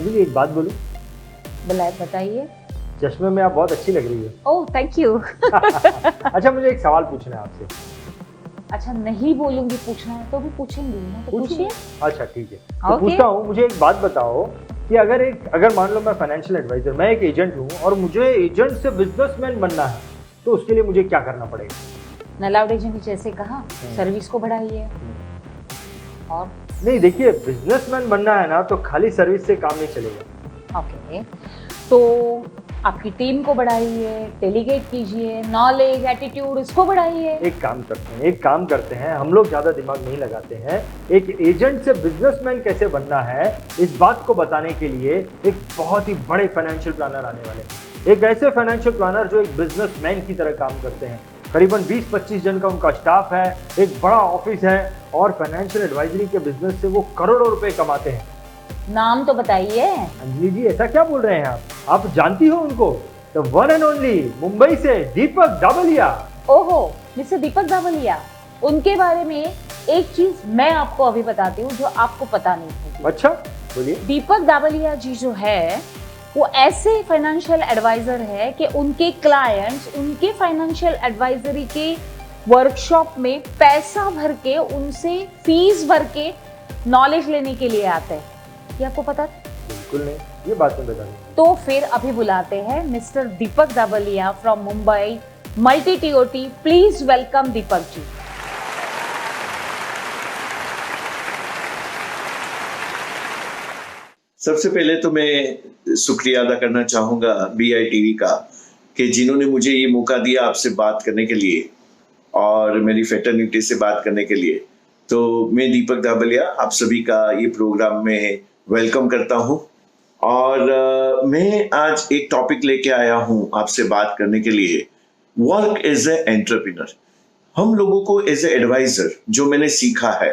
अंजलि एक बात बोलूं? बताइए। चश्मे में आप बहुत अच्छी लग रही हो। Oh thank you. अच्छा मुझे एक सवाल पूछना है आपसे। अच्छा नहीं बोलूंगी, पूछना है तो भी पूछेंगी ना, तो पूछिए। अच्छा ठीक है, तो ओके। पूछता हूँ, मुझे एक बात बताओ कि अगर मान लो मैं फाइनेंशियल एडवाइजर, मैं एक एजेंट हूँ और मुझे एजेंट से बिजनेसमैन बनना है, तो उसके लिए मुझे क्या करना पड़ेगा? नलाउड एजेंट ने जैसे कहा, सर्विस को बढ़ाइए। और नहीं देखिए, बिजनेसमैन बनना है ना तो खाली सर्विस से काम नहीं चलेगा। ओके, तो आपकी टीम को बढ़ाइए, डेलीगेट कीजिए, नॉलेज, एटीट्यूड इसको बढ़ाइए। एक काम करते हैं, हम लोग ज्यादा दिमाग नहीं लगाते हैं। एक एजेंट से बिजनेसमैन कैसे बनना है, इस बात को बताने के लिए एक बहुत ही बड़े फाइनेंशियल प्लानर आने वाले हैं। एक ऐसे फाइनेंशियल प्लानर जो एक बिजनेसमैन की तरह काम करते हैं। करीबन 20-25 जन का उनका स्टाफ है, एक बड़ा ऑफिस है और फाइनेंशियल एडवाइजरी के बिजनेस से वो करोड़ों रुपए कमाते हैं। नाम तो बताइए। अंजलि जी ऐसा क्या बोल रहे हैं आप जानती हो उनको? The one and only, Mumbai से दीपक दाबलिया। ओहो, मिस्टर दीपक दाबलिया, उनके बारे में एक चीज मैं आपको अभी बताती हूँ जो आपको पता नहीं होगी। अच्छा बोलिए। दीपक दाबलिया जी जो है वो ऐसे फाइनेंशियल एडवाइजर है कि उनके क्लाइंट्स उनके फाइनेंशियल एडवाइजरी के वर्कशॉप में पैसा भर के, उनसे फीस भर के नॉलेज लेने के लिए आते हैं। ये आपको पता? बिल्कुल नहीं, ये बात नहीं बता रही। तो फिर अभी बुलाते हैं mister Deepak Dabaliya from Mumbai multi TOT. Please welcome Deepak ji. सबसे पहले तो मैं शुक्रिया अदा करना चाहूँगा BITV का कि जिन्होंने मुझे ये मौका दिया आपसे बात करने के लिए और मेरी फ्रेटर्निटी से बात करने के लिए। तो मैं दीपक दाबलिया आप सभी का ये प्रोग्राम में वेलकम करता हूँ और मैं आज एक टॉपिक लेके आया हूँ आपसे बात करने के लिए, वर्क एज ए एंटरप्रेन्योर। हम लोगों को एज ए एडवाइजर जो मैंने सीखा है,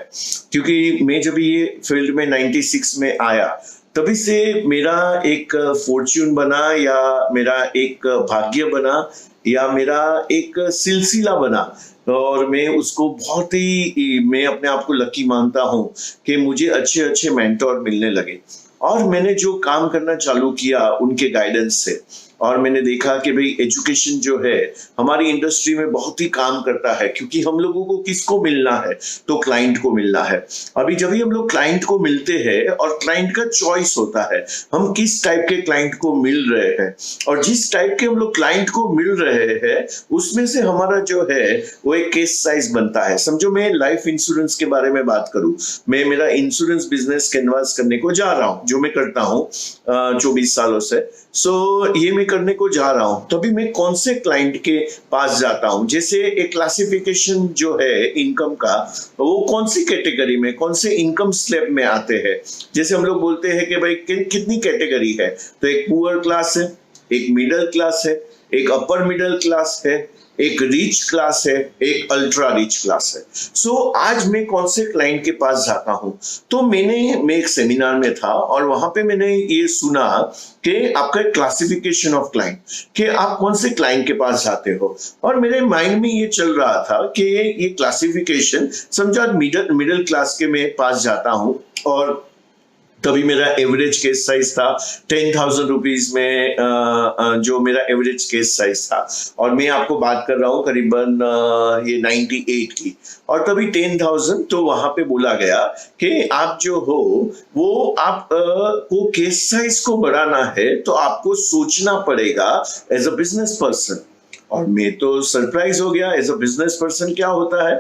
क्योंकि मैं जब ये फील्ड में 96 में आया तभी से मेरा एक फॉर्च्यून बना या मेरा एक भाग्य बना या मेरा एक सिलसिला बना और मैं उसको बहुत ही मैं अपने आप को लकी मानता हूं कि मुझे अच्छे अच्छे मेंटोर मिलने लगे और मैंने जो काम करना चालू किया उनके गाइडेंस से। और मैंने देखा कि भाई एजुकेशन जो है हमारी इंडस्ट्री में बहुत ही काम करता है, क्योंकि हम लोगों को किसको मिलना है तो क्लाइंट को मिलना है। अभी जब भी हम लोग क्लाइंट को मिलते हैं और क्लाइंट का चॉइस होता है हम किस टाइप के क्लाइंट को मिल रहे हैं, और जिस टाइप के हम लोग क्लाइंट को मिल रहे हैं उसमें से हमारा जो है वो एक केस साइज बनता है। समझो मैं लाइफ इंश्योरेंस के बारे में बात करूं, मैं मेरा इंश्योरेंस बिजनेस कैनवास करने को जा रहा हूं, जो मैं करता हूं 24 सालों से। ये मैं करने को जा रहा हूं, तभी मैं कौन से क्लाइंट के पास जाता हूं। जैसे एक क्लासिफिकेशन जो है इनकम का, वो कौन सी कैटेगरी में, कौन से इनकम स्लैब में आते हैं। जैसे हम लोग बोलते हैं कि भाई कितनी कैटेगरी है, तो एक पुअर क्लास है, एक मिडिल क्लास है, एक अपर मिडिल क्लास है, एक रिच क्लास है, एक अल्ट्रा रिच क्लास है। आज मैं कौन से क्लाइंट के पास जाता हूं, तो मैं एक सेमिनार में था और वहां पे मैंने ये सुना कि आपका क्लासिफिकेशन ऑफ क्लाइंट, कि आप कौन से क्लाइंट के पास जाते हो। और मेरे माइंड में ये चल रहा था कि ये क्लासिफिकेशन समझो मिडिल क्लास के मैं पास जाता हूं और तभी मेरा एवरेज केस साइज था 10,000 रुपीज में, जो मेरा एवरेज केस साइज था। और मैं आपको बात कर रहा हूँ करीबन ये 98 की, और तभी 10,000 तो वहां पे बोला गया कि आप जो हो वो आप को केस साइज को बढ़ाना है तो आपको सोचना पड़ेगा एज अ बिजनेस पर्सन। और मैं तो सरप्राइज हो गया, एज अ बिजनेस पर्सन क्या होता है।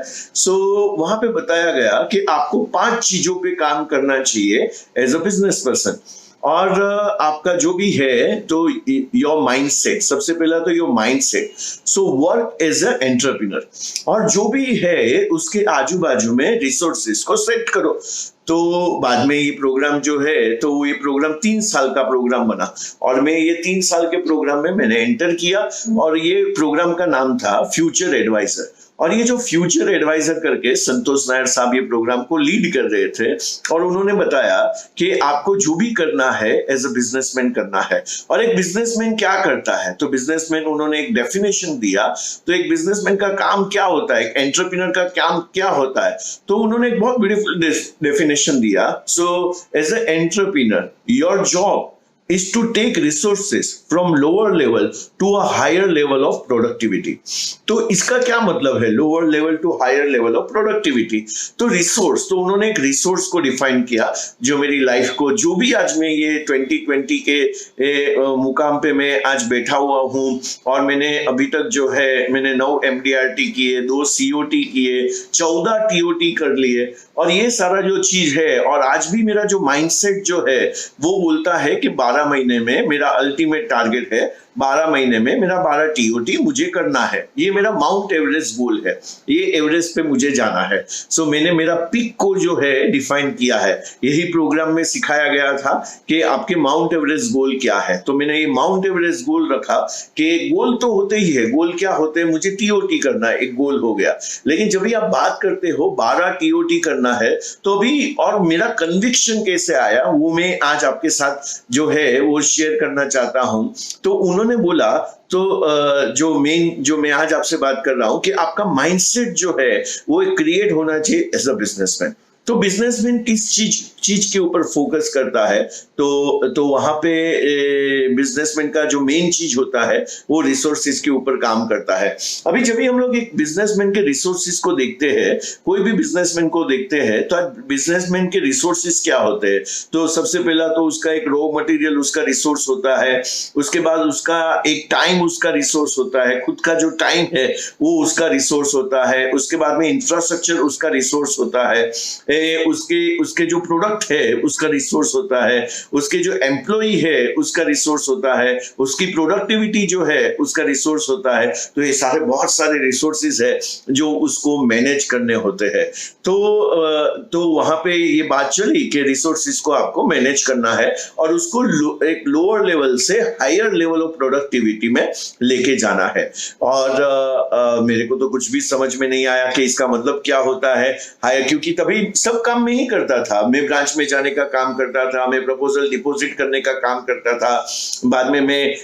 वहां पे बताया गया कि आपको 5 चीजों पे काम करना चाहिए एज अ बिजनेस पर्सन। और आपका जो भी है तो योर माइंडसेट, सबसे पहला तो your mindset. Work as a entrepreneur, और जो भी है उसके आजू बाजू में रिसोर्सेज को सेट करो। तो बाद में ये प्रोग्राम जो है, तो ये प्रोग्राम 3 साल का प्रोग्राम बना और मैं ये 3 साल के प्रोग्राम में मैंने एंटर किया और ये प्रोग्राम का नाम था फ्यूचर एडवाइजर। और ये जो फ्यूचर एडवाइजर करके संतोष नायर साहब ये प्रोग्राम को लीड कर रहे थे, और उन्होंने बताया कि आपको जो भी करना है एज अ बिजनेसमैन करना है। और एक बिजनेसमैन क्या करता है, तो बिजनेसमैन उन्होंने एक डेफिनेशन दिया। तो एक बिजनेसमैन का काम क्या होता है, एक एंटरप्रेन्योर का काम क्या होता है, तो उन्होंने एक बहुत ब्यूटीफुल डेफिनेशन दिया। So as a entrepreneur your job is to take resources from lower level to a higher level of productivity। तो इसका क्या मतलब है, lower level to higher level of productivity? तो रिसोर्स, तो उन्होंने एक रिसोर्स को डिफाइन किया जो मेरी लाइफ को, जो भी आज मैं ये 2020 के मुकाम पे मैं आज बैठा हुआ हूँ, और मैंने अभी तक जो है मैंने 9 MDRT किए, 2 COT किए, 14 TOT कर लिए, और ये सारा जो चीज है, और आज भी मेरा जो माइंडसेट जो है वो बोलता है कि 12 महीने में मेरा अल्टीमेट टारगेट है, 12 महीने में मेरा 12 TOT मुझे करना है। ये मेरा माउंट एवरेस्ट गोल है, ये एवरेस्ट पे मुझे जाना है। सो मैंने मेरा पिक को जो है डिफाइन किया है। यही प्रोग्राम में सिखाया गया था कि आपके माउंट एवरेस्ट गोल क्या है। तो मैंने ये माउंट एवरेस्ट गोल रखा कि गोल तो होते ही है, गोल क्या होते हैं, मुझे TOT करना है, एक गोल हो गया। लेकिन जब भी आप बात करते हो 12 TOT करना है, तो अभी और मेरा कन्विक्शन कैसे आया वो मैं आज आपके साथ जो है वो शेयर करना चाहता हूं। तो उन्होंने बोला, तो जो मैं आज आपसे बात कर रहा हूं कि आपका माइंडसेट जो है वो क्रिएट होना चाहिए एज अ बिजनेसमैन। तो बिजनेसमैन किस चीज के ऊपर फोकस करता है, तो वहां पे बिजनेसमैन का जो मेन चीज होता है वो रिसोर्सेज के ऊपर काम करता है। अभी जब भी हम लोग एक बिजनेसमैन के रिसोर्सेज को देखते हैं, कोई भी बिजनेसमैन को देखते हैं, तो बिजनेसमैन के रिसोर्सेज क्या होते हैं, तो सबसे पहला तो उसका एक रॉ मटेरियल उसका रिसोर्स होता है, उसके बाद उसका एक टाइम उसका रिसोर्स होता है, खुद का जो टाइम है वो उसका रिसोर्स होता है, उसके बाद में इंफ्रास्ट्रक्चर उसका रिसोर्स होता है, उसके जो प्रोडक्ट है उसका रिसोर्स होता है, उसके जो एम्प्लॉई है उसका रिसोर्स होता है, उसकी प्रोडक्टिविटी जो है उसका रिसोर्स होता है। तो ये सारे बहुत सारे रिसोर्सेज है जो उसको मैनेज करने होते हैं। तो वहां पे ये बात चली कि रिसोर्सेज को आपको मैनेज करना है और उसको एक लोअर लेवल से हायर लेवल ऑफ प्रोडक्टिविटी में लेके जाना है। और मेरे को तो कुछ भी समझ में नहीं आया कि इसका मतलब क्या होता है हायर, क्योंककि तभी सब काम मैं ही करता था। मैं ब्रांच में जाने का काम करता था, मैं प्रपोजल डिपॉजिट करने का काम करता था, बाद में मैं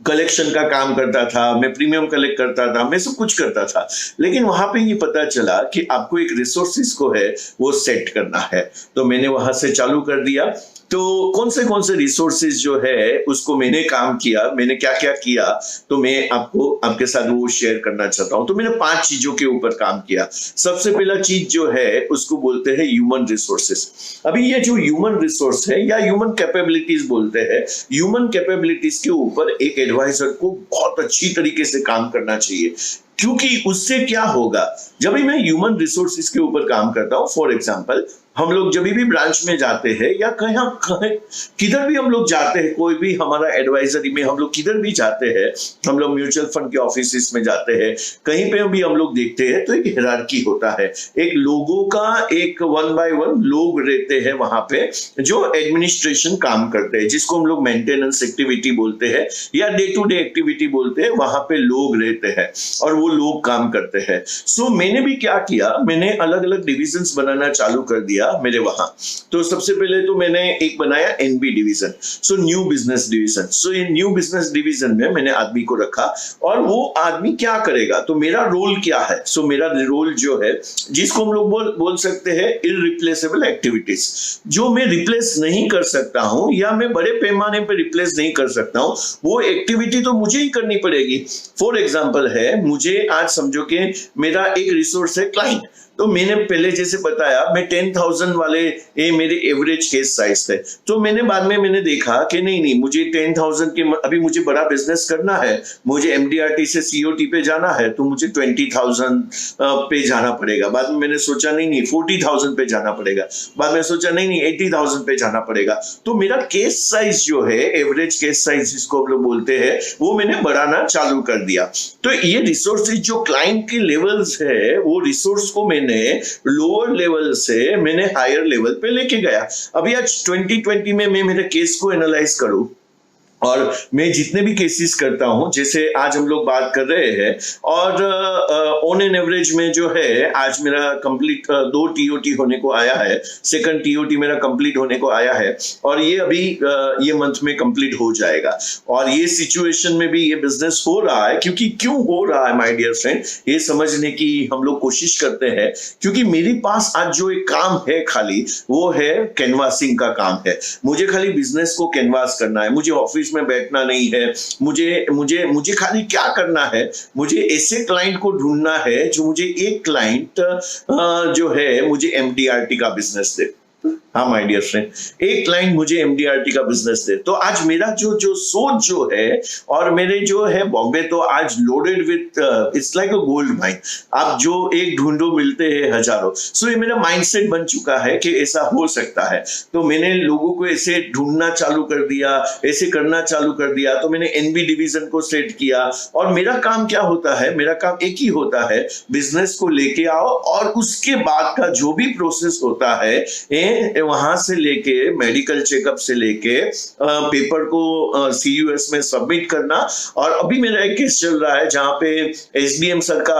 कलेक्शन का काम करता था, मैं प्रीमियम कलेक्ट करता था, मैं सब कुछ करता था। लेकिन वहां पे ये पता चला कि आपको एक रिसोर्सेज को है वो सेट करना है। तो मैंने वहां से चालू कर दिया। तो कौन से रिसोर्सेज जो है उसको मैंने काम किया, मैंने क्या क्या किया, तो मैं आपके साथ वो शेयर करना चाहता हूं। तो मैंने 5 चीजों के ऊपर काम किया। सबसे पहला चीज जो है उसको बोलते हैं ह्यूमन रिसोर्सेज। अभी ये जो ह्यूमन रिसोर्स है या ह्यूमन कैपेबिलिटीज बोलते हैं, ह्यूमन कैपेबिलिटीज के ऊपर एक एडवाइजर को बहुत अच्छी तरीके से काम करना चाहिए। क्योंकि उससे क्या होगा, जब भी मैं ह्यूमन रिसोर्सेज के ऊपर काम करता हूं, फॉर एग्जांपल हम लोग जब भी ब्रांच में जाते हैं या कहीं किधर भी हम लोग जाते हैं, कोई भी हमारा एडवाइजरी में हम लोग किधर भी जाते हैं, हम लोग म्यूचुअल फंड के ऑफिस में जाते हैं, कहीं पे भी हम लोग देखते हैं तो एक हिरार्की होता है। एक लोगों का एक 1 by 1 लोग रहते हैं वहां पे जो एडमिनिस्ट्रेशन काम करते हैं, जिसको हम लोग मेंटेनेंस एक्टिविटी बोलते हैं या डे टू डे एक्टिविटी बोलते हैं। वहां पे लोग रहते हैं और वो लोग काम करते हैं। सो मैंने भी क्या किया, मैंने अलग अलग डिविजन्स बनाना चालू कर दिया मेरे वहां। तो सबसे पहले तो मैंने एक बनाया NB division, so new business division. So ये न्यू बिजनेस डिवीजन में मैंने आदमी को रखा और वो आदमी क्या करेगा, तो मेरा रोल क्या है। सो मेरा रोल जो है, जिसको हम लोग बोल सकते हैं इररिप्लेसेबल एक्टिविटीज, जो मैं रिप्लेस नहीं कर सकता हूं या मैं बड़े पैमाने पर रिप्लेस नहीं कर सकता हूं, वो एक्टिविटी तो मुझे ही करनी पड़ेगी। फॉर एग्जाम्पल है, मुझे आज समझो कि मेरा एक रिसोर्स है क्लाइंट। तो मैंने पहले जैसे बताया, मैं 10,000 वाले ये मेरे एवरेज केस साइज थे। तो बाद में मैंने देखा कि नहीं मुझे 10,000 के अभी मुझे बड़ा बिजनेस करना है, मुझे MDRT से COT पे जाना है, तो मुझे 20,000 पे जाना पड़ेगा। बाद में मैंने सोचा नहीं 40,000 पे जाना पड़ेगा। बाद में सोचा नहीं 80,000 पे जाना पड़ेगा। तो मेरा केस साइज जो है, एवरेज केस साइज जिसको हम लोग बोलते हैं, वो मैंने बढ़ाना चालू कर दिया। तो ये रिसोर्सेज जो क्लाइंट के लेवल्स है, वो रिसोर्स को मैंने लोअर लेवल से मैंने हायर लेवल पे लेके गया। अभी आज 2020 में मैं मेरे केस को एनालाइज करूं और मैं जितने भी केसेस करता हूं, जैसे आज हम लोग बात कर रहे हैं, और ऑन एन एवरेज में जो है आज मेरा कंप्लीट 2 टीओटी होने को आया है, सेकंड टीओटी मेरा कंप्लीट होने को आया है, और ये अभी ये मंथ में कंप्लीट हो जाएगा। और ये सिचुएशन में भी ये बिजनेस हो रहा है, क्योंकि क्यों हो रहा है माय डियर फ्रेंड, ये समझने की हम लोग कोशिश करते हैं। क्योंकि मेरे पास आज जो एक काम है खाली, वो है कैनवासिंग का काम है। मुझे खाली बिजनेस को कैनवास करना है, मुझे ऑफिस में बैठना नहीं है, मुझे मुझे मुझे खाली क्या करना है, मुझे ऐसे क्लाइंट को ढूंढना है जो मुझे एक क्लाइंट जो है मुझे एमडीआरटी का बिजनेस दे। हाँ माय डियर फ्रेंड, एक क्लाइंट मुझे एमडीआरटी का बिजनेस दे। तो आज मेरा जो सोच जो है, और मेरे जो है बॉम्बे तो आज loaded with, it's like a gold mine. आप जो एक ढूंढो मिलते हैं हजारों। सो ये मेरा माइंडसेट बन चुका है कि ऐसा हो सकता है। तो मैंने लोगों को ऐसे ढूंढना चालू कर दिया, ऐसे करना चालू कर दिया। तो मैंने एनबी डिवीजन को सेट किया, और मेरा काम क्या होता है, मेरा काम एक ही होता है, बिजनेस को लेके आओ, और उसके बाद का जो भी प्रोसेस होता है वहां से लेके मेडिकल चेकअप से लेके पेपर को सीयूएस में सबमिट करना। और अभी मेरा एक केस चल रहा है जहां पे एसडीएम सर का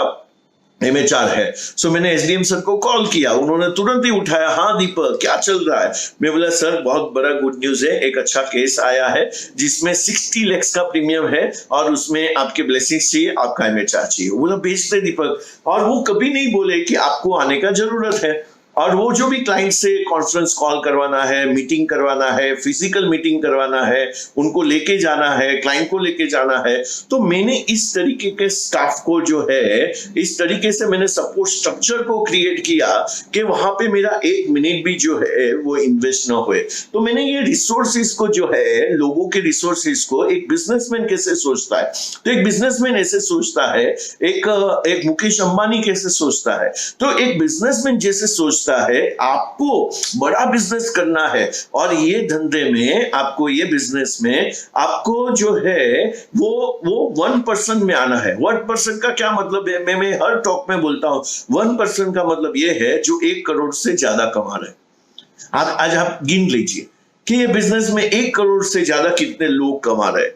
एमएचआर है। सो मैंने एसडीएम सर को कॉल किया, उन्होंने तुरंत ही उठाया, हाँ दीपक क्या चल रहा है। मैं बोला सर बहुत बड़ा गुड न्यूज है, एक अच्छा केस आया है जिसमें 60 लाख का प्रीमियम है, और उसमें आपके ब्लेसिंग्स चाहिए, आपका एमएचआर चाहिए। बोला भेज दे दीपक। और वो कभी नहीं बोले कि आपको आने का जरूरत है। और वो जो भी क्लाइंट से कॉन्फ्रेंस कॉल करवाना है, मीटिंग करवाना है, फिजिकल मीटिंग करवाना है, उनको लेके जाना है, क्लाइंट को लेके जाना है। तो मैंने इस तरीके के स्टाफ को जो है, इस तरीके से मैंने सपोर्ट स्ट्रक्चर को क्रिएट किया कि वहां पे मेरा 1 मिनट भी जो है वो इन्वेस्ट ना हुए। तो मैंने ये रिसोर्सेज को जो है, लोगों के रिसोर्सेज को एक बिजनेसमैन कैसे सोचता है, तो एक बिजनेसमैन ऐसे सोचता है, एक मुकेश अंबानी कैसे सोचता है, तो एक बिजनेसमैन जैसे सोचता है। आपको बड़ा बिजनेस करना है, और ये धंधे में आपको, ये बिजनेस में आपको जो है वो 1% में आना है। 1% का क्या मतलब है, मैं हर टॉक में बोलता हूं, 1% का मतलब ये है जो 1 करोड़ से ज्यादा कमा रहे हैं। आज आप गिन लीजिए कि ये बिजनेस में 1 करोड़ से ज्यादा कितने लोग कमा रहे हैं,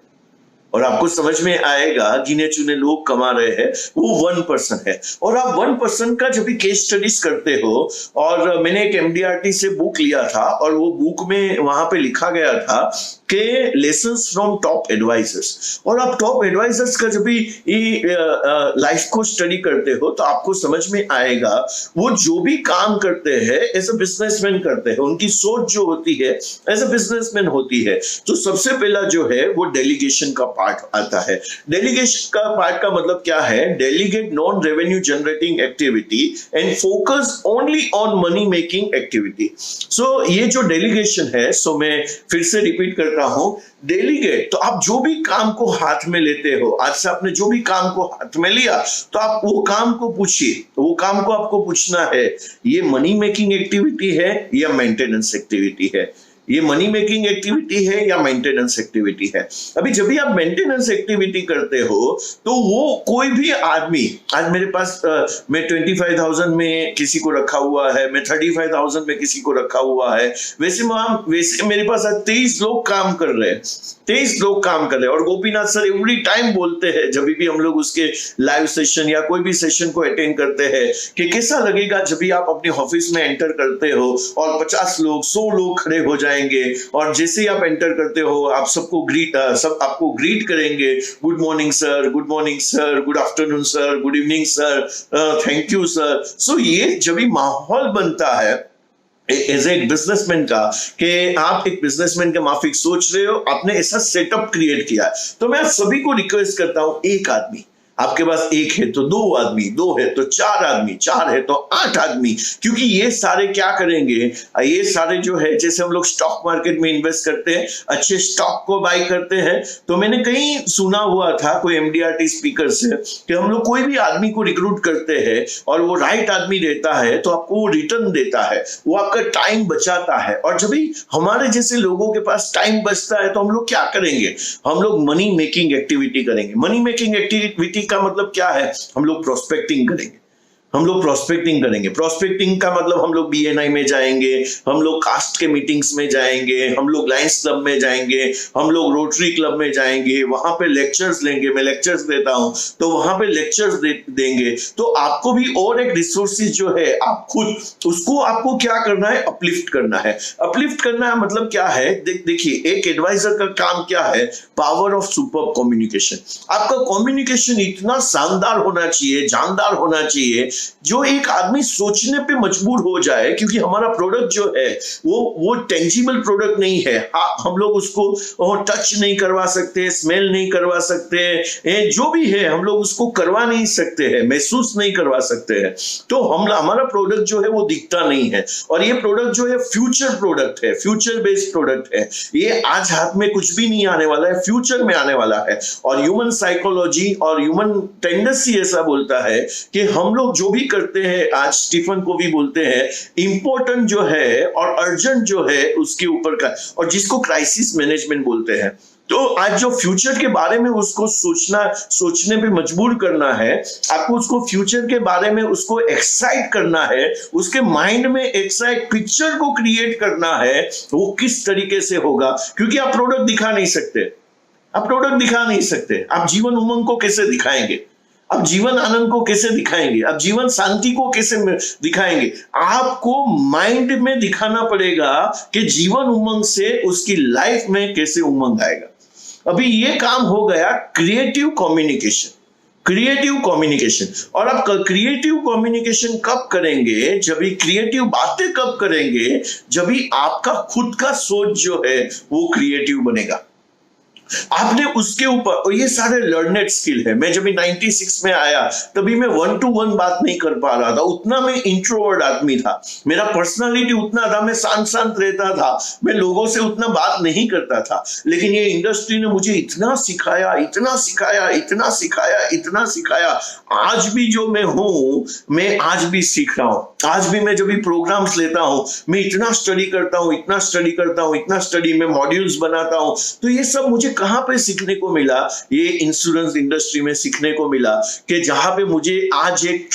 और आपको समझ में आएगा गिने चुने लोग कमा रहे हैं, वो 1% है। और आप 1% का जब भी केस स्टडीज करते हो, और मैंने एक एमडीआरटी से बुक लिया था, और वो बुक में वहां पे लिखा गया था कि लेसन्स फ्रॉम टॉप एडवाइजर्स। और आप टॉप एडवाइजर्स का जब भी लाइफ को स्टडी करते हो, तो आपको समझ में आएगा वो जो भी काम करते हैं एज अ बिजनेसमैन करते हैं, उनकी सोच जो होती है एज अ बिजनेसमैन होती है। तो सबसे पहला जो है वो डेलीगेशन का पार्ट आता है। डेलीगेशन का पार्ट का मतलब क्या है, delegate non revenue generating activity and focus only on money making activity. So ये जो डेलीगेशन है, सो मैं फिर से रिपीट करता हूं, डेलीगेट, तो आप जो भी काम को हाथ में लेते हो, आज से आपने जो भी काम को हाथ में लिया, तो आप वो काम को पूछिए, वो काम को आपको पूछना है, ये मनी मेकिंग एक्टिविटी है या मेंटेनेंस एक्टिविटी है, ये मनी मेकिंग एक्टिविटी है या मेंटेनेंस एक्टिविटी है। अभी जब भी आप मेंटेनेंस एक्टिविटी करते हो, तो वो कोई भी आदमी, आज मेरे पास मैं 25,000 में किसी को रखा हुआ है, मैं 35,000 में किसी को रखा हुआ है, वैसे मेरे पास आज 23 लोग काम कर रहे हैं, 23 लोग काम कर रहे हैं। और गोपीनाथ सर एवरी टाइम बोलते हैं, जब भी हम लोग उसके लाइव सेशन या कोई भी सेशन को अटेंड करते हैं, कि कैसा लगेगा जब भी आप अपने ऑफिस में एंटर करते हो और 50 लोग 100 लोग खड़े हो जाएंगे, और जैसे ही आप एंटर करते हो, आप सबको सब आपको ग्रीट करेंगे, good morning sir, good morning sir, good afternoon sir, good evening sir, thank you sir. So ये जब भी माहौल बनता है एज ए बिजनेसमैन का, कि आप एक बिजनेसमैन के माफिक सोच रहे हो, आपने ऐसा सेटअप क्रिएट किया, तो मैं सभी को रिक्वेस्ट करता हूं, एक आदमी, आपके पास 1 है तो 2 आदमी, 2 है तो 4 आदमी, 4 है तो 8 आदमी, क्योंकि ये सारे क्या करेंगे, ये सारे जो है, जैसे हम लोग स्टॉक मार्केट में इन्वेस्ट करते हैं, अच्छे स्टॉक को बाय करते हैं। तो मैंने कहीं सुना हुआ था कोई एमडीआरटी स्पीकर से, कि हम लोग कोई भी आदमी को रिक्रूट करते हैं और वो राइट आदमी रहता है, तो आपको वो रिटर्न देता है, वो आपका टाइम बचाता है। और जब भी हमारे जैसे लोगों के पास टाइम बचता है, तो हम लोग क्या करेंगे, हम लोग मनी मेकिंग एक्टिविटी करेंगे। मनी मेकिंग एक्टिविटी का मतलब क्या है, हम लोग प्रोस्पेक्टिंग करेंगे। हम लोग प्रोस्पेक्टिंग करेंगे। प्रोस्पेक्टिंग का मतलब हम लोग बीएनआई में जाएंगे, हम लोग कास्ट के मीटिंग्स में जाएंगे, हम लोग लायंस क्लब में जाएंगे, हम लोग रोटरी क्लब में जाएंगे, वहां पे लेक्चर्स लेंगे। मैं लेक्चर्स देता हूं तो वहां पे लेक्चर्स देंगे। तो आपको भी और एक रिसोर्सेज जो है आप खुद उसको आपको क्या करना है, अपलिफ्ट करना है। अपलिफ्ट करना है मतलब क्या है, देखिए एक एडवाइजर का काम क्या है, पावर ऑफ सुपर कम्युनिकेशन। आपका कम्युनिकेशन इतना शानदार होना चाहिए, जानदार होना चाहिए, जो एक आदमी सोचने पे मजबूर हो जाए। क्योंकि हमारा प्रोडक्ट जो है वो टेंजिबल प्रोडक्ट नहीं है। हम लोग उसको टच नहीं करवा सकते, स्मेल नहीं करवा सकते, जो भी है हम लोग उसको करवा नहीं सकते हैं, महसूस नहीं करवा सकते हैं। तो हमारा प्रोडक्ट जो है वो दिखता नहीं है। और ये प्रोडक्ट जो है फ्यूचर प्रोडक्ट है, फ्यूचर बेस्ड प्रोडक्ट है। ये आज हाथ में कुछ भी नहीं आने वाला है, फ्यूचर में आने वाला है। और ह्यूमन साइकोलॉजी और ह्यूमन टेंडेंसी ऐसा बोलता है कि हम लोग जो भी करते हैं, आज स्टीफन को भी बोलते हैं, इंपॉर्टेंट जो है और अर्जेंट जो है उसके ऊपर का, और जिसको क्राइसिस मैनेजमेंट बोलते हैं। तो आज जो फ्यूचर के बारे में उसको सोचने पे मजबूर करना है, आपको उसको फ्यूचर के बारे में उसको एक्साइट करना है, उसके माइंड में एक्साइट पिक्चर को क्रिएट करना है। वो किस तरीके से होगा, क्योंकि आप प्रोडक्ट दिखा नहीं सकते, आप प्रोडक्ट दिखा नहीं सकते, आप जीवन उमंग को कैसे दिखाएंगे, आप जीवन आनंद को कैसे दिखाएंगे, आप जीवन शांति को कैसे दिखाएंगे। आपको माइंड में दिखाना पड़ेगा कि जीवन उमंग से उसकी लाइफ में कैसे उमंग आएगा। अभी ये काम हो गया क्रिएटिव कम्युनिकेशन, क्रिएटिव कम्युनिकेशन। और आप क्रिएटिव कम्युनिकेशन कब करेंगे, जब भी क्रिएटिव बातें कब करेंगे, जब भी आपका खुद का सोच जो है वो क्रिएटिव बनेगा। आपने उसके ऊपर, और ये सारे लर्नेड स्किल है। मैं जब 96 में आया तभी मैं 1-to-1 बात नहीं कर पा रहा था, उतना मैं इंट्रोवर्ट आदमी था, मेरा पर्सनालिटी उतना था, मैं शांत रहता था, मैं लोगों से उतना बात नहीं करता था। लेकिन ये इंडस्ट्री ने मुझे इतना सिखाया, इतना सिखाया, इतना सिखाया, इतना सिखाया। आज भी जो मैं हूं, मैं आज भी सीख रहा हूं। आज भी मैं जब भी प्रोग्राम्स लेता हूं, मैं इतना स्टडी करता हूं, इतना स्टडी करता हूं, इतना स्टडी में मॉड्यूल्स बनाता हूं। तो ये सब मुझे कहां पे सीखने को मिला, ये इंश्योरेंस इंडस्ट्री में सीखने को मिला, कि जहां पे मुझे आज एक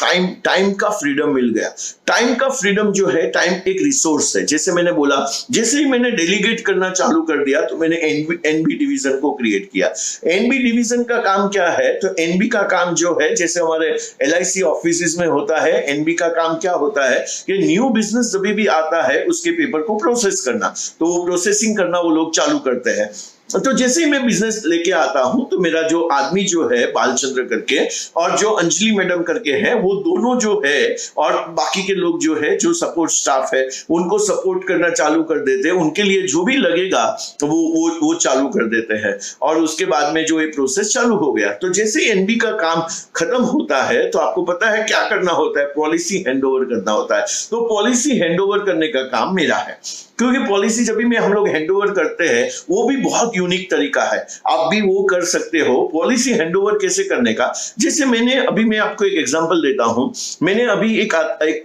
टाइम का फ्रीडम मिल गया। टाइम का फ्रीडम जो है, टाइम एक रिसोर्स है। जैसे मैंने बोला, जैसे ही मैंने डेलीगेट करना चालू कर दिया तो मैंने एनबी डिवीजन को क्रिएट किया। एनबी डिवीजन का काम क्या है, तो एनबी का काम जो है, जैसे हमारे LIC ऑफिस में होता है, एनबी का काम क्या होता है कि न्यू बिजनेस जब भी आता है उसके पेपर को प्रोसेस करना, तो वो प्रोसेसिंग करना वो लोग चालू करते हैं। तो जैसे ही मैं बिजनेस लेके आता हूं तो मेरा जो आदमी जो है बालचंद्र करके और जो अंजलि मैडम करके हैं, वो दोनों जो है और बाकी के लोग जो है, जो सपोर्ट स्टाफ है, उनको सपोर्ट करना चालू कर देते हैं। उनके लिए जो भी लगेगा वो चालू कर देते हैं। और उसके बाद में जो ये प्रोसेस चालू हो गया, तो जैसे एनबी का काम खत्म होता है तो आपको पता है क्या करना होता है, पॉलिसी हैंडओवर करना होता है। तो पॉलिसी हैंडओवर करने का काम मेरा है, क्योंकि पॉलिसी जब भी हम लोग हैंडओवर करते हैं वो भी बहुत यूनिक तरीका है, आप भी वो कर सकते हो। पॉलिसी हैंडओवर कैसे करने का, जैसे मैं आपको एक एग्जांपल देता हूं। मैंने अभी एक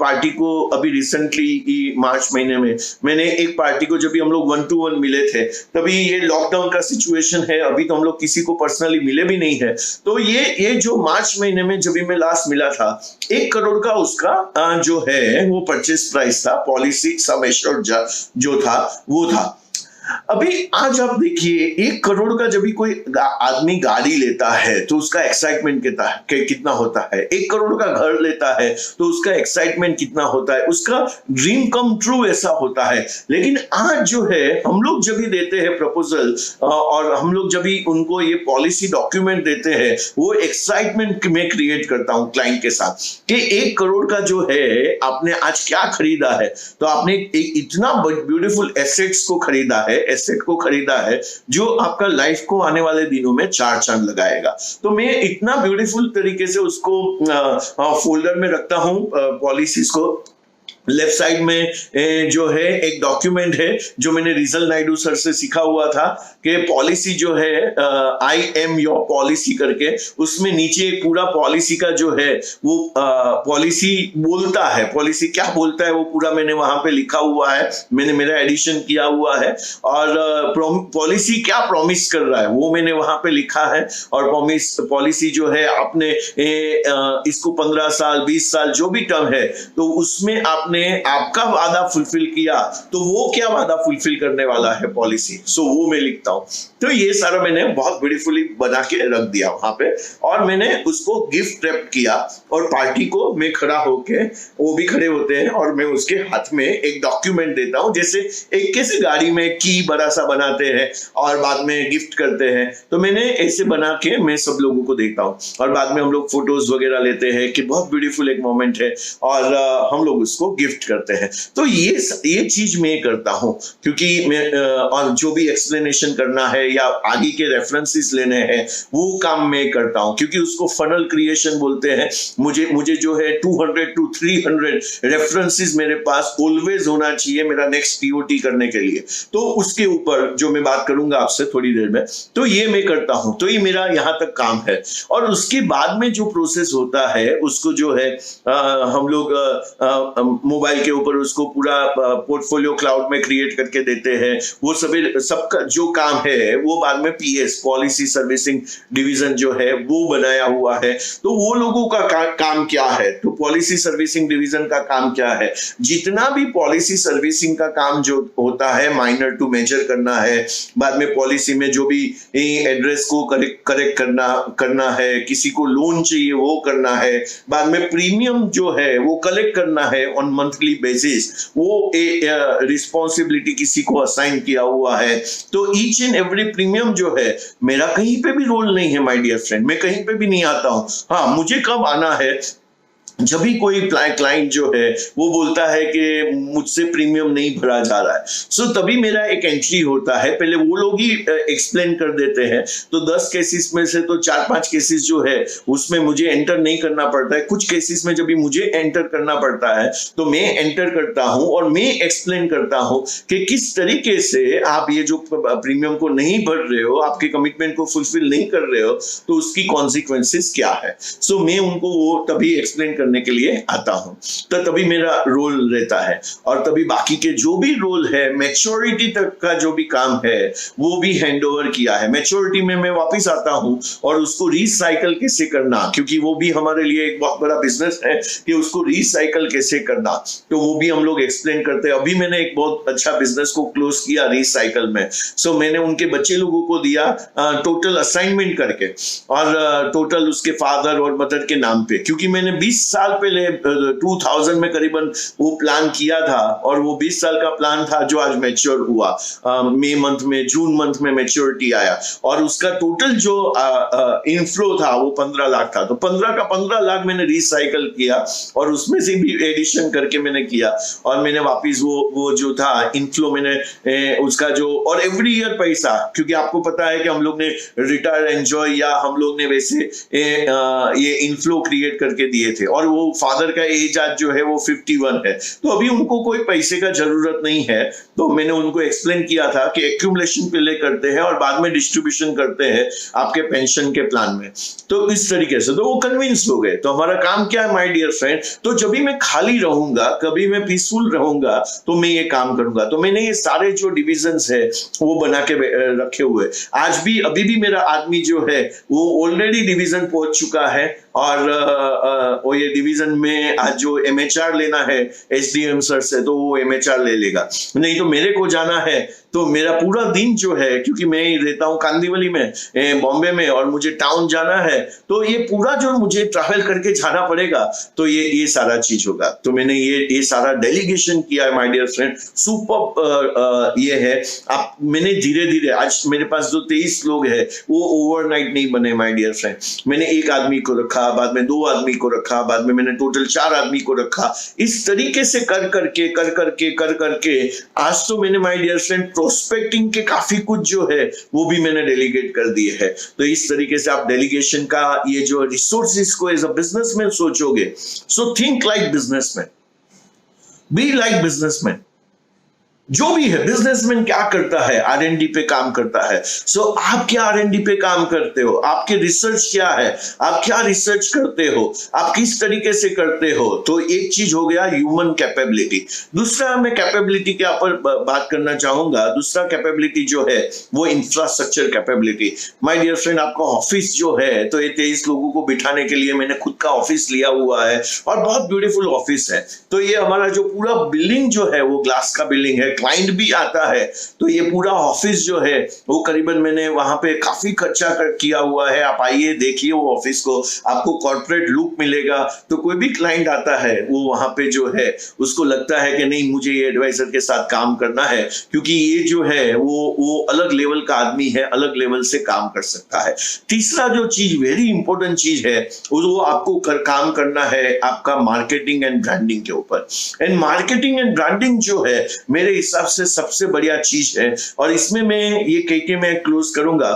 पार्टी को, अभी रिसेंटली मार्च महीने में मैंने एक पार्टी को, जब भी हम लोग 1-to-1 मिले थे, तभी ये लॉकडाउन का सिचुएशन है, अभी तो हम लोग किसी को पर्सनली मिले भी नहीं है। तो ये जो मार्च महीने में जब भी मैं लास्ट मिला था, 1 करोड़ का उसका जो है वो परचेस प्राइस था, पॉलिसी सम एश्योर्ड जो था वो था। अभी आज आप देखिए, 1 करोड़ का जब भी कोई आदमी गाड़ी लेता है तो उसका एक्साइटमेंट कितना होता है। 1 करोड़ का घर लेता है तो उसका एक्साइटमेंट कितना होता है, उसका ड्रीम कम ट्रू ऐसा होता है। लेकिन आज जो है, हम लोग जब भी देते हैं प्रपोजल और हम लोग जब भी उनको ये पॉलिसी डॉक्यूमेंट देते हैं, वो एक्साइटमेंट में क्रिएट करता हूं क्लाइंट के साथ कि 1 करोड़ का जो है आपने आज क्या खरीदा है, तो आपने एक इतना ब्यूटीफुल एसेट्स को खरीदा है, एसेट को खरीदा है जो आपका लाइफ को आने वाले दिनों में 4 चांद लगाएगा। तो मैं इतना ब्यूटीफुल तरीके से उसको फोल्डर में रखता हूं पॉलिसीज को। लेफ्ट साइड में जो है एक डॉक्यूमेंट है जो मैंने रिजल नायडू सर से सीखा हुआ था कि पॉलिसी जो है आई एम योर पॉलिसी करके, उसमें नीचे पूरा पॉलिसी का जो है वो पॉलिसी बोलता है, पॉलिसी क्या बोलता है वो पूरा मैंने वहां पे लिखा हुआ है, मैंने मेरा एडिशन किया हुआ है, और पॉलिसी क्या प्रॉमिस कर रहा है वो मैंने वहां पे लिखा है। और पॉलिसी जो है आपने इसको 15 साल 20 साल जो भी टर्म है तो उसमें आपने आपका वादा फुलफिल किया तो वो क्या वादा फुलफिल करने वाला है पॉलिसी, सो वो मैं लिखता हूं। तो ये सारा मैंने बहुत ब्यूटीफुली बना के रख दिया वहां पे, और मैंने उसको गिफ्ट रैप किया, और पार्टी को मैं खड़ा होके, वो भी खड़े होते हैं, और मैं उसके हाथ में एक डॉक्यूमेंट देता हूं, जैसे एक कैसे गाड़ी में की बड़ा सा बनाते हैं और बाद में गिफ्ट करते हैं, तो मैंने ऐसे बना के मैं सब लोगों को देता हूं, और बाद में हम लोग फोटोज वगैरह लेते हैं कि बहुत ब्यूटीफुल एक मोमेंट है, और हम लोग उसको गिफ्ट करते हैं। तो ये चीज मैं करता हूं, क्योंकि मैं और जो भी एक्सप्लेनेशन करना है या आगे के रेफरेंसेस लेने हैं वो काम मैं करता हूं, क्योंकि उसको फनल क्रिएशन बोलते हैं। मुझे जो है 200 to 300 रेफरेंसेस मेरे पास ऑलवेज होना चाहिए मेरा नेक्स्ट टीओटी करने के लिए। तो उसके ऊपर जो मैं बात करूंगा आपसे थोड़ी देर में, तो ये मैं करता हूं, तो ये मेरा यहां तक काम है। और उसके बाद में जो प्रोसेस होता है उसको जो है हम लोग मोबाइल के ऊपर उसको पूरा पोर्टफोलियो क्लाउड में क्रिएट करके देते हैं। वो सबका जो काम है वो बाद में पीएस पॉलिसी सर्विसिंग डिवीजन जो है वो बनाया हुआ है। तो वो लोगों का काम क्या है, तो पॉलिसी सर्विसिंग डिवीजन का काम क्या है, जितना भी पॉलिसी सर्विसिंग का काम जो होता है माइनर टू मेजर करना है, बाद में पॉलिसी में जो भी एड्रेस को करेक्ट करना है, किसी को लोन चाहिए वो करना है, बाद में प्रीमियम जो है वो कलेक्ट करना है ऑन मंथली बेसिस, वो रिस्पॉन्सिबिलिटी किसी को असाइन किया हुआ है। तो ईच एंड एवरी प्रीमियम जो है मेरा कहीं पे भी रोल नहीं है माय डियर फ्रेंड, मैं कहीं पे भी नहीं आता हूं। हाँ, मुझे कब आना है, जब भी कोई क्लाइंट जो है वो बोलता है कि मुझसे प्रीमियम नहीं भरा जा रहा है, सो तभी मेरा एक एंट्री होता है। पहले वो लोग ही एक्सप्लेन कर देते हैं, तो 10 केसेस में से तो 4-5 केसेस जो है उसमें मुझे एंटर नहीं करना पड़ता है। कुछ केसेस में जब भी मुझे एंटर करना पड़ता है तो मैं एंटर करता हूं और मैं एक्सप्लेन करता हूं कि किस तरीके से आप ये जो प्रीमियम को नहीं भर रहे हो, आपके कमिटमेंट को फुलफिल नहीं कर रहे हो, तो उसकी कॉन्सिक्वेंसेस क्या है। सो मैं उनको वो तभी एक्सप्लेन करने के लिए आता हूं, तो तभी मेरा रोल रहता है। और तभी बाकी के जो भी रोल है, मैच्योरिटी तक का जो भी काम है वो भी हैंडओवर किया है। मैच्योरिटी में मैं वापस आता हूं और उसको रिसाइकल कैसे करना, क्योंकि वो भी हमारे लिए एक बहुत बड़ा बिजनेस है कि उसको रिसाइकल कैसे करना, तो वो भी हम लोग एक्सप्लेन करते हैं। अभी मैंने एक बहुत अच्छा बिजनेस को क्लोज किया रिसाइकल में। सो मैंने उनके बच्चे लोगों को दिया टोटल असाइनमेंट करके, और टोटल उसके फादर और मदर के नाम पे, क्योंकि मैंने 20 साल पहले 2000 में करीबन वो प्लान किया था, और वो 20 साल का प्लान था जो आज मैच्योर हुआ। मई मंथ में, जून मंथ में मैच्योरिटी आया, और उसका टोटल जो इनफ्लो था वो 15 लाख था। तो 15 का 15 लाख मैंने रिसाइकल किया, और उसमें से भी एडिशन करके मैंने किया, और मैंने वापिस वो जो था इनफ्लो मैंने उसका जो, और एवरी ईयर पैसा, क्योंकि आपको पता है कि हम लोग ने रिटायर एंजॉय या हम लोग ने वैसे ये इनफ्लो क्रिएट करके दिए थे, और वो फादर का एज आज जो है वो 51 है, तो अभी उनको कोई पैसे का जरूरत नहीं है। तो मैंने उनको एक्सप्लेन किया था कि एक्यूमुलेशन पहले करते हैं और बाद में डिस्ट्रीब्यूशन करते हैं आपके पेंशन के प्लान में। तो इस तरीके से तो वो कन्विंस हो गए। तो हमारा काम क्या है माय डियर फ्रेंड, तो जब भी मैं खाली रहूंगा, कभी मैं पीसफुल रहूंगा, तो मैं ये काम करूंगा। तो मैंने ये सारे जो डिविजन्स है वो बना के रखे हुए। आज भी अभी भी मेरा आदमी जो है वो ऑलरेडी डिवीजन पहुंच चुका है, और वो ये डिवीजन में आज जो एमएचआर लेना है एसडीएम सर से, तो वो एमएचआर ले लेगा। नहीं तो मेरे को जाना है, तो मेरा पूरा दिन जो है, क्योंकि मैं रहता हूँ कांदिवली में, बॉम्बे में, और मुझे टाउन जाना है, तो ये पूरा जो मुझे ट्रैवल करके जाना पड़ेगा, तो ये सारा चीज होगा। तो मैंने ये सारा डेलीगेशन किया है माय डियर फ्रेंड। सुपर ये है। आप मैंने धीरे धीरे, आज मेरे पास जो 23 लोग हैं वो ओवरनाइट नहीं बने माय डियर फ्रेंड। मैंने एक आदमी को रखा, बाद में 2 आदमी को रखा, बाद में मैंने टोटल 4 आदमी को रखा। इस तरीके से कर करके आज तो मैंने माय डियर फ्रेंड प्रोस्पेक्टिंग के काफी कुछ जो है वो भी मैंने डेलीगेट कर दिए है। तो इस तरीके से आप डेलीगेशन का ये जो रिसोर्सेज को एज अ बिजनेसमैन सोचोगे, so think like businessman. Be like businessman. जो भी है बिजनेसमैन क्या करता है, R&D पे काम करता है। सो आप क्या R&D पे काम करते हो, आपके रिसर्च क्या है, आप क्या रिसर्च करते हो, आप किस तरीके से करते हो। तो एक चीज हो गया ह्यूमन कैपेबिलिटी। दूसरा मैं कैपेबिलिटी के ऊपर बात करना चाहूंगा। दूसरा कैपेबिलिटी जो है वो infrastructure capability. My dear friend, आपका ऑफिस जो है, तो ये 23 लोगों को बिठाने के लिए मैंने खुद का ऑफिस लिया हुआ है और बहुत ब्यूटीफुल ऑफिस है। तो ये हमारा जो पूरा बिल्डिंग जो है वो ग्लास का बिल्डिंग है, क्लाइंट भी आता है। तो ये पूरा ऑफिस जो है वो करीबन मैंने वहां पे काफी खर्चा किया हुआ है। आप आइए देखिए वो ऑफिस को, आपको कॉर्पोरेट लुक मिलेगा। तो कोई भी क्लाइंट आता है वो वहां पे जो है उसको लगता है कि नहीं, मुझे ये एडवाइजर के साथ काम करना है, क्योंकि ये जो है वो अलग लेवल का आदमी है, अलग लेवल से काम कर सकता है। तीसरा जो चीज वेरी इंपॉर्टेंट चीज है वो आपको काम करना है आपका मार्केटिंग एंड ब्रांडिंग के ऊपर। एंड मार्केटिंग एंड ब्रांडिंग जो है मेरे हिसाब से सबसे बढ़िया चीज है। और इसमें मैं ये कह के मैं क्लोज करूंगा,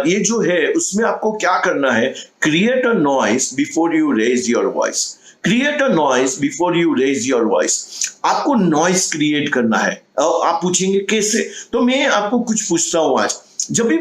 ये जो है उसमें आपको क्या करना है, create a noise before you raise your voice. Create a noise before you raise your voice. आपको नॉइस क्रिएट करना है। आप पूछेंगे कैसे, तो मैं आपको कुछ पूछता हूं आज। जब भी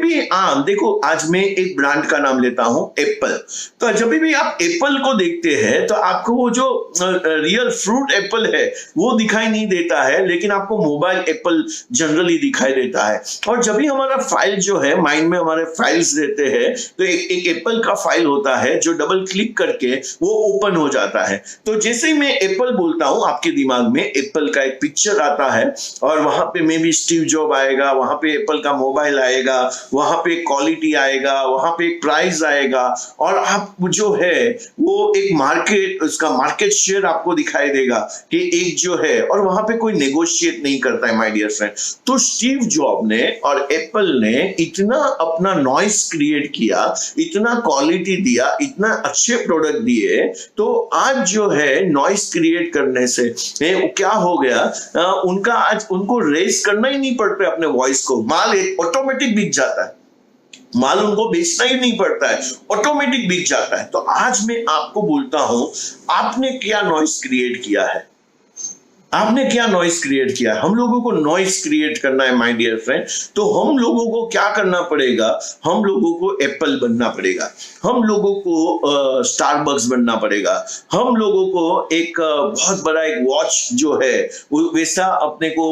देखो, आज मैं एक ब्रांड का नाम लेता हूं, एप्पल। तो जब भी आप एप्पल को देखते हैं तो आपको वो जो रियल फ्रूट एप्पल है वो दिखाई नहीं देता है, लेकिन आपको मोबाइल एप्पल जनरली दिखाई देता है। और जब भी हमारा फाइल जो है, माइंड में हमारे फाइल्स रहते हैं, तो एक एप्पल का फाइल होता है जो डबल क्लिक करके वो ओपन हो जाता है। तो जैसे ही मैं एप्पल बोलता हूं, आपके दिमाग में एप्पल का एक पिक्चर आता है और वहां पे मे बी स्टीव जॉब आएगा, वहां पे एप्पल का मोबाइल आएगा, वहां पे क्वालिटी आएगा, वहां पे एक प्राइस आएगा, और आप जो है वो एक मार्केट, उसका मार्केट शेयर आपको दिखाई देगा कि एक जो है, और वहां पे कोई नेगोशिएट नहीं करता है माय डियर फ्रेंड। तो स्टीव जॉब ने और एप्पल ने इतना अपना नॉइस क्रिएट किया, इतना क्वालिटी दिया, इतना अच्छे प्रोडक्ट दिए। तो आज जो है नॉइस क्रिएट करने से क्या हो गया, उनका आज उनको रेस करना ही नहीं पड़ता अपने वॉइस को, माल ऑटोमेटिक बिक जाता है, माल उनको बेचना ही नहीं पड़ता है, ऑटोमेटिक बिक जाता है। तो आज मैं आपको बोलता हूं, आपने क्या नॉइस क्रिएट किया है, आपने क्या नॉइस क्रिएट किया है। हम लोगों को नॉइस क्रिएट करना है माय डियर फ्रेंड। तो हम लोगों को क्या करना पड़ेगा, हम लोगों को एप्पल बनना पड़ेगा, हम लोगों को स्टारबक्स बनना पड़ेगा, हम लोगों को एक बहुत बड़ा एक वॉच जो है वैसा अपने को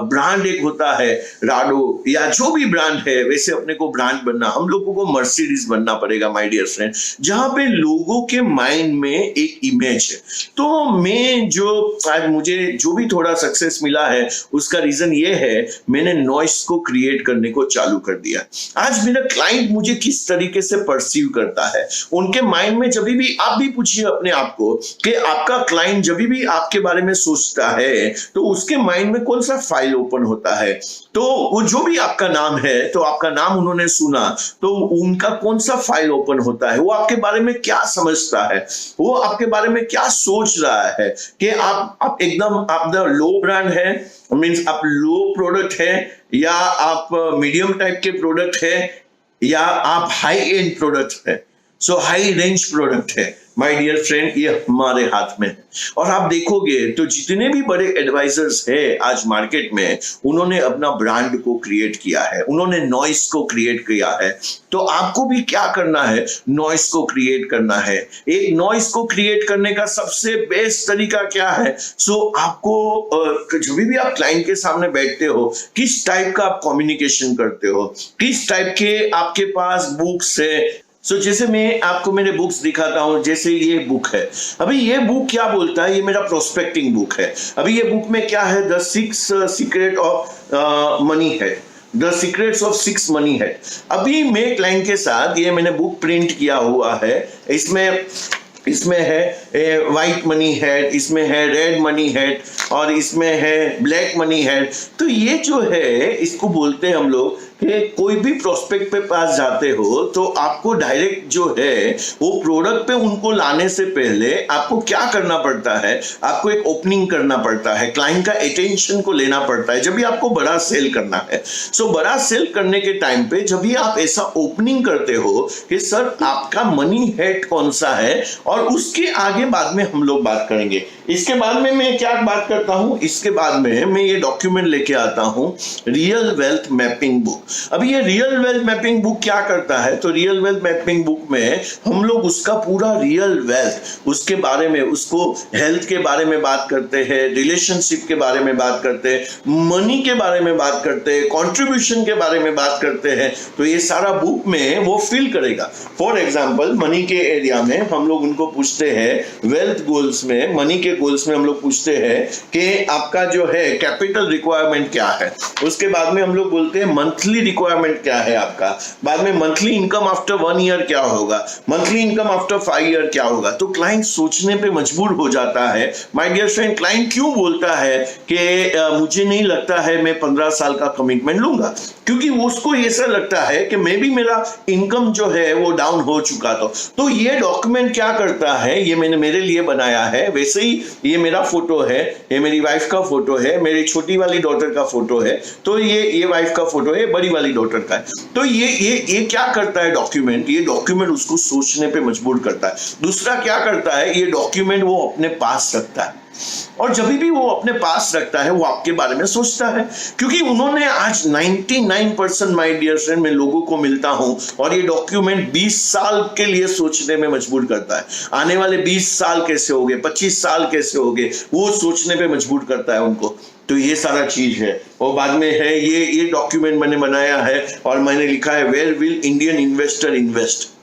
ब्रांड एक होता है, राडो या जो भी ब्रांड है, वैसे अपने को ब्रांड बनना, हम लोगों को मर्सिडीज बनना पड़ेगा माय डियर फ्रेंड, जहां पे लोगों के माइंड में एक इमेज है। तो मैं जो आज मुझे जो भी थोड़ा सक्सेस मिला है उसका रीजन ये है, मैंने नॉइस को क्रिएट करने को चालू कर दिया। आज मेरा क्लाइंट मुझे किस तरीके से परसीव करता है, उनके माइंड में जब भी आप भी पूछिए अपने आप को कि आपका क्लाइंट जब भी आपके बारे में सोचता है तो उसके माइंड में कौन सा फाइल ओपन होता है। तो वो जो भी आपका नाम है, तो आपका नाम उन्होंने सुना तो उनका कौन सा फाइल ओपन होता है, वो आपके बारे में क्या समझता है, वो आपके बारे में क्या सोच रहा है कि आप एकदम आप द लो ब्रांड है, मींस आप लो प्रोडक्ट है, या आप मीडियम टाइप के प्रोडक्ट है, या आप हाई एंड प्रोडक्ट है, सो हाई रेंज प्रोडक्ट है। माय डियर फ्रेंड, ये हमारे हाथ में है। और आप देखोगे तो जितने भी बड़े एडवाइजर्स हैं आज मार्केट में, उन्होंने अपना ब्रांड को क्रिएट किया है, उन्होंने नॉइस को क्रिएट किया है। तो आपको भी क्या करना है, नॉइस को क्रिएट करना है। एक नॉइस को क्रिएट करने का सबसे बेस्ट तरीका क्या है, सो आपको जब भी आप क्लाइंट के सामने बैठते हो, किस टाइप का आप कम्युनिकेशन करते हो, किस टाइप के आपके पास बुक्स है। जैसे मैं आपको मेरे बुक्स दिखाता हूं, जैसे ये बुक है, अभी ये बुक क्या बोलता है, ये मेरा प्रोस्पेक्टिंग बुक है। अभी ये बुक में क्या है, द 6 सीक्रेट ऑफ मनी है, द सीक्रेट्स ऑफ 6 मनी है। अभी मैं क्लाइंट के साथ ये मैंने बुक प्रिंट किया हुआ है, इसमें है व्हाइट मनी हेड, इसमें है रेड मनी हेड, और इसमें है ब्लैक मनी हेड। तो ये जो है इसको बोलते हैं हम लोग कि कोई भी प्रोस्पेक्ट पे पास जाते हो तो आपको डायरेक्ट जो है वो प्रोडक्ट पे उनको लाने से पहले आपको क्या करना पड़ता है, आपको एक ओपनिंग करना पड़ता है, क्लाइंट का अटेंशन को लेना पड़ता है जब भी आपको बड़ा सेल करना है। सो बड़ा सेल करने के टाइम पे जब भी आप ऐसा ओपनिंग करते हो कि सर आपका मनी हेड कौन सा है, और उसके आगे बाद में हम लोग बात करेंगे। इसके बाद में मैं क्या बात करता हूं, इसके बाद में मैं ये डॉक्यूमेंट लेके आता हूं, रियल वेल्थ मैपिंग बुक। अभी ये रियल वेल्थ मैपिंग बुक क्या करता है, तो रियल वेल्थ मैपिंग बुक में हम लोग उसका पूरा रियल वेल्थ, उसके बारे में, उसको हेल्थ के बारे में बात करते हैं, रिलेशनशिप के बारे में बात करते हैं, मनी के बारे में बात करते हैं, कंट्रीब्यूशन के बारे में बात करते हैं। तो ये सारा बुक में वो फिल करेगा। फॉर एग्जांपल मनी के एरिया में हम लोग उनको पूछते हैं, वेल्थ गोल्स में, मनी के गोल्स में हम लोग पूछते हैं कि आपका जो है कैपिटल रिक्वायरमेंट क्या है। उसके बाद में हम लोग बोलते हैं मंथली रिक्वायरमेंट क्या है आपका, बाद में मंथली इनकम आफ्टर 1 ईयर क्या होगा, मंथली इनकम आफ्टर 5 ईयर क्या होगा। तो क्लाइंट सोचने पे मजबूर हो जाता है। माय डियर फ्रेंड, क्लाइंट क्यों बोलता है कि मुझे नहीं लगता है मैं 15 साल का कमिटमेंट लूंगा, क्योंकि उसको ऐसा लगता है कि मे भी मेरा इनकम जो है वो डाउन हो चुका। तो ये डॉक्यूमेंट क्या करता है, ये मैंने मेरे लिए बनाया है। वैसे ही ये मेरा फोटो है, ये मेरी वाइफ का फोटो है, मेरी छोटी वाली डॉटर का फोटो है, तो ये वाइफ का फोटो है, बड़ी वाली डॉटर का है। तो ये क्या करता है डॉक्यूमेंट, ये डॉक्यूमेंट उसको सोचने पे मजबूर करता है। दूसरा क्या करता है, ये डॉक्यूमेंट वो अपने पास रखता है, और जब भी वो अपने पास रखता है वो आपके बारे में सोचता है, क्योंकि उन्होंने आज 99% माय डियर फ्रेंड मैं लोगों को मिलता हूं, और ये डॉक्यूमेंट 20 साल के लिए सोचने में मजबूर करता है। आने वाले 20 साल कैसे होंगे, 25 साल कैसे होंगे, वो सोचने पे मजबूर करता है उनको। तो ये सारा चीज है। और बाद में है ये डॉक्यूमेंट मैंने बनाया है, और मैंने लिखा है where will Indian investor invest.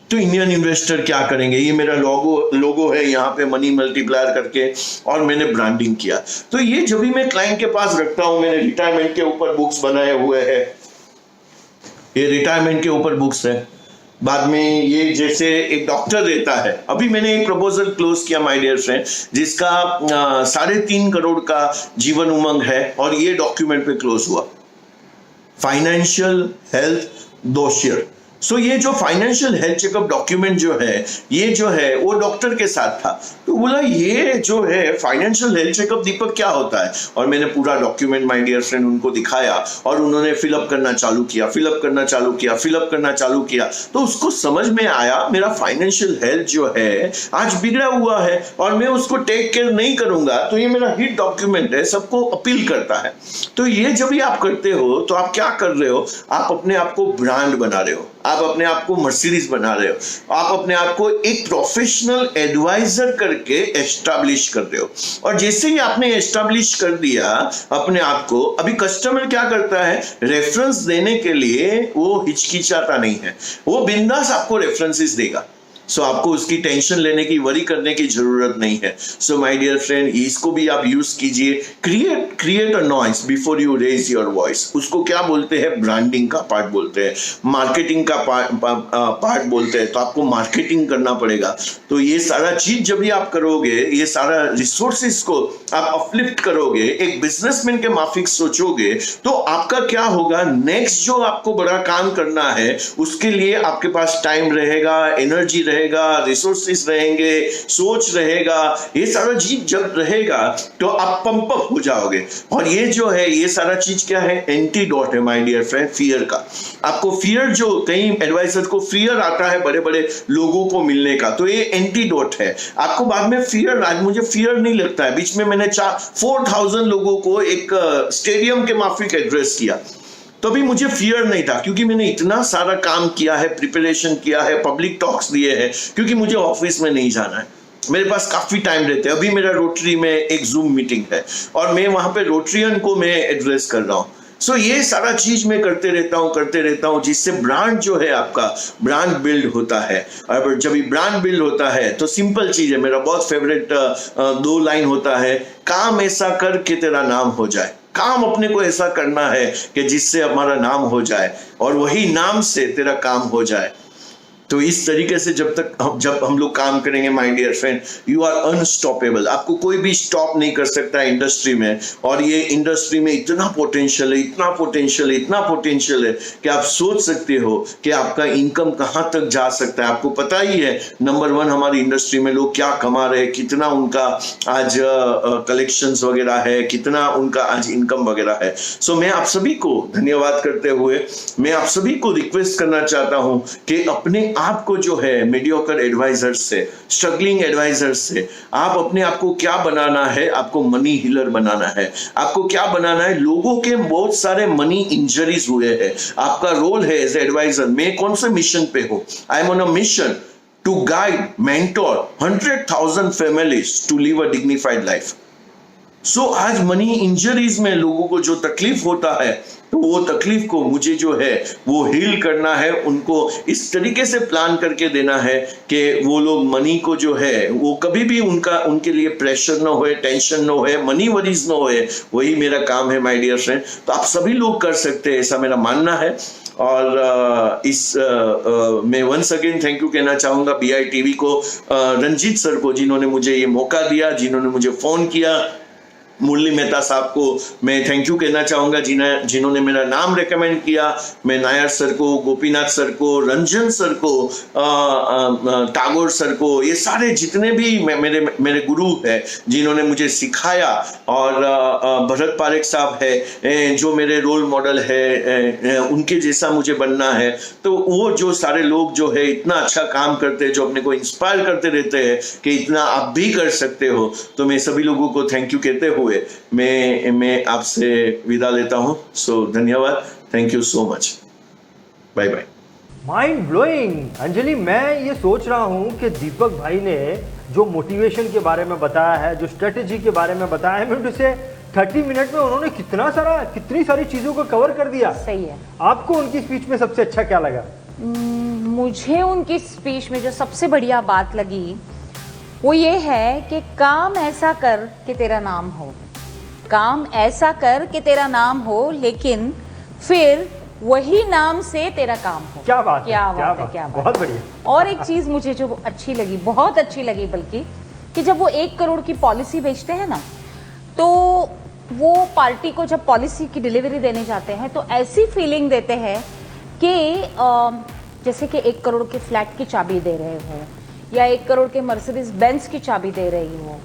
तो इंडियन इन्वेस्टर क्या करेंगे, ये मेरा लोगो है यहाँ पे मनी मल्टीप्लायर करके, और मैंने ब्रांडिंग किया। तो ये जब भी मैं क्लाइंट के पास रखता हूं, मैंने रिटायरमेंट के ऊपर बुक्स बनाए हुए हैं, ये रिटायरमेंट के ऊपर बुक्स है। बाद में ये जैसे एक डॉक्टर रहता है, अभी मैंने एक प्रपोजल क्लोज किया माय डियर फ्रेंड, जिसका 3.5 करोड़ का जीवन उमंग है, और ये डॉक्यूमेंट पे क्लोज हुआ। Financial health दोषियर। सो ये जो फाइनेंशियल हेल्थ चेकअप डॉक्यूमेंट जो है, ये जो है वो डॉक्टर के साथ था। तो बोला ये जो है फाइनेंशियल हेल्थ चेकअप दीपक क्या होता है, और मैंने पूरा डॉक्यूमेंट माय डियर फ्रेंड उनको दिखाया, और उन्होंने फिलअप करना चालू किया, फिलअप करना चालू किया, फिलअप करना चालू किया। तो उसको समझ में आया मेरा फाइनेंशियल हेल्थ जो है आज बिगड़ा हुआ है, और मैं उसको टेक केयर नहीं करूंगा, तो ये मेरा हिट डॉक्यूमेंट है, सबको अपील करता है। तो ये जब भी आप करते हो तो आप क्या कर रहे हो, आप अपने आप को ब्रांड बना रहे हो, आप अपने आप को मर्सिडीज बना रहे हो, आप अपने आप को एक प्रोफेशनल एडवाइजर करके एस्टैब्लिश कर रहे हो। और जैसे ही आपने एस्टैब्लिश कर दिया अपने आप को, अभी कस्टमर क्या करता है, रेफरेंस देने के लिए वो हिचकिचाता नहीं है, वो बिंदास आपको रेफरेंसेस देगा। सो आपको उसकी टेंशन लेने की, वरी करने की जरूरत नहीं है। सो माय डियर फ्रेंड, इसको भी आप यूज कीजिए। Create a noise before you raise your voice. उसको क्या बोलते हैं, ब्रांडिंग का पार्ट बोलते हैं, मार्केटिंग का पार्ट बोलते हैं। तो आपको मार्केटिंग करना पड़ेगा। तो ये सारा चीज जब भी आप करोगे, ये सारा रिसोर्सेस को आप अपलिफ्ट करोगे, एक बिजनेसमैन के माफिक सोचोगे, तो आपका क्या होगा, नेक्स्ट जो आपको बड़ा काम करना है उसके लिए आपके पास टाइम रहेगा, एनर्जी रहेगा, रिसोर्सेस रहेंगे, सोच रहेगा। ये सारा चीज जब रहेगा तो आप पंप अप हो जाओगे। और ये जो है, ये सारा चीज क्या है, एंटीडोट है माय डियर फ्रेंड, फियर का। आपको फियर, जो कई एडवाइजर को फियर आता है बड़े बड़े लोगों को मिलने का, तो ये एंटीडोट है। आपको बाद में फियर, आज मुझे फियर नहीं लगता है। बीच में मैंने 4000 लोगों को एक स्टेडियम के माफिक एड्रेस किया, तो भी मुझे फियर नहीं था, क्योंकि मैंने इतना सारा काम किया है, प्रिपरेशन किया है, पब्लिक टॉक्स दिए हैं, क्योंकि मुझे ऑफिस में नहीं जाना है, मेरे पास काफी टाइम रहते हैं। अभी मेरा रोटरी में एक जूम मीटिंग है, और मैं वहां पे रोटरियन को मैं एड्रेस कर रहा हूँ। सो ये सारा चीज मैं करते रहता हूँ, जिससे ब्रांड जो है आपका, ब्रांड बिल्ड होता है। और जब ये ब्रांड बिल्ड होता है तो सिंपल चीज है, मेरा बहुत फेवरेट 2 लाइन होता है, काम ऐसा कर के तेरा नाम हो जाए। काम अपने को ऐसा करना है कि जिससे हमारा नाम हो जाए, और वही नाम से तेरा काम हो जाए। तो इस तरीके से जब हम लोग काम करेंगे my dear friend, you are unstoppable. आपको कोई भी स्टॉप नहीं कर सकता है इंडस्ट्री में। और ये इंडस्ट्री में इतना पोटेंशियल है, इतना पोटेंशियल है, इतना पोटेंशियल है कि आप सोच सकते हो कि आपका इनकम कहां तक जा सकता है। आपको पता ही है नंबर 1 हमारी इंडस्ट्री में लोग क्या कमा रहे हैं, कितना उनका आज कलेक्शंस वगैरह है, कितना उनका आज इनकम वगैरह है। सो मैं आप सभी को धन्यवाद करते हुए मैं आप सभी को रिक्वेस्ट करना चाहता हूं कि अपने आप को जो है मीडियोकर एडवाइजर्स से, स्ट्रगलिंग एडवाइजर्स से आप अपने आप को क्या बनाना है, आपको मनी हीलर बनाना है। आपको क्या बनाना है, लोगों के बहुत सारे मनी इंजरीज हुए हैं, आपका रोल है एज एडवाइजर। मैं कौन से मिशन पे हूं, I am on a mission to guide, mentor 100,000 families to live a dignified life. So आज मनी इंजरीज में लोगों को जो तकलीफ होता है, तो वो तकलीफ को मुझे जो है वो हील करना है, उनको इस तरीके से प्लान करके देना है कि वो लोग मनी को जो है वो कभी भी उनके लिए प्रेशर ना होए, टेंशन ना होए, मनी वरीज ना होए। वही मेरा काम है माय डियर फ्रेंड। तो आप सभी लोग कर सकते हैं, ऐसा मेरा मानना है। और मैं वंस अगेन थैंक यू कहना चाहूंगा BITV को, रंजीत सर को, जिन्होंने मुझे ये मौका दिया, जिन्होंने मुझे फोन किया। मुरली मेहता साहब को मैं थैंक यू कहना चाहूंगा, जिन्होंने मेरा नाम रेकमेंड किया। मैं नायर सर को, गोपीनाथ सर को, रंजन सर को, टागोर सर को, ये सारे जितने भी मेरे गुरु है जिन्होंने मुझे सिखाया, और भरत पारेख साहब है जो मेरे रोल मॉडल है, उनके जैसा मुझे बनना है। तो वो जो सारे लोग जो है इतना अच्छा काम करते हैं, जो अपने को इंस्पायर करते रहते हैं कि इतना आप भी कर सकते हो। तो मैं सभी लोगों को थैंक यू कहते हुए मैं आपसे विदा लेता हूं। सो धन्यवाद, thank you so much, bye bye. Mind blowing. Anjali, मैं ये सोच रहा हूं कि दीपक भाई ने जो मोटिवेशन के बारे में बताया है, जो स्ट्रेटेजी के बारे में बताया है, मिनट से 30 मिनट में उन्होंने कितनी सारी चीजों को कवर कर दिया। सही है। आपको उनकी स्पीच में सबसे अच्छा क्या लगा? मुझे उनकी स्पीच में जो सबसे बढ़िया बात लगी वो ये है कि काम ऐसा कर कि तेरा नाम हो, काम ऐसा कर कि तेरा नाम हो, लेकिन फिर वही नाम से तेरा काम हो। क्या बात क्या है, बात है, क्या बात। बहुत बढ़िया। और एक चीज मुझे जो अच्छी लगी, बहुत अच्छी लगी बल्कि, कि जब वो 1 करोड़ की पॉलिसी बेचते हैं ना, तो वो पार्टी को जब पॉलिसी की डिलीवरी देने जाते हैं तो ऐसी फीलिंग देते हैं कि जैसे कि 1 करोड़ के फ्लैट की चाबी दे रहे हो, या 1 करोड़ के मर्सिडीज बेंज की चाबी दे रही हो।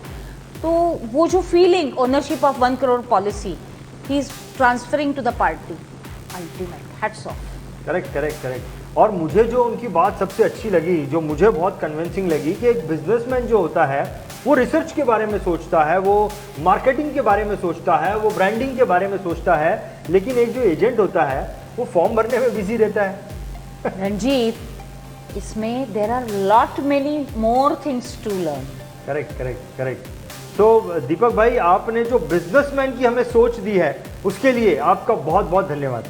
तो वो जो feeling, ownership of 1 crore policy ही is transferring to the party. Ultimate, hats off. Correct. और मुझे जो उनकी बात सबसे अच्छी लगी, जो मुझे बहुत कन्विंसिंग लगी, कि एक बिजनेसमैन जो होता है वो रिसर्च के बारे में सोचता है, वो मार्केटिंग के बारे में सोचता है, वो ब्रांडिंग के बारे में सोचता है, लेकिन एक जो एजेंट होता है वो फॉर्म भरने में बिजी रहता है। रंजीत, इसमें there are lot many more things to learn. Correct. तो दीपक भाई, आपने जो बिजनेसमैन की हमें सोच दी है उसके लिए आपका बहुत बहुत धन्यवाद।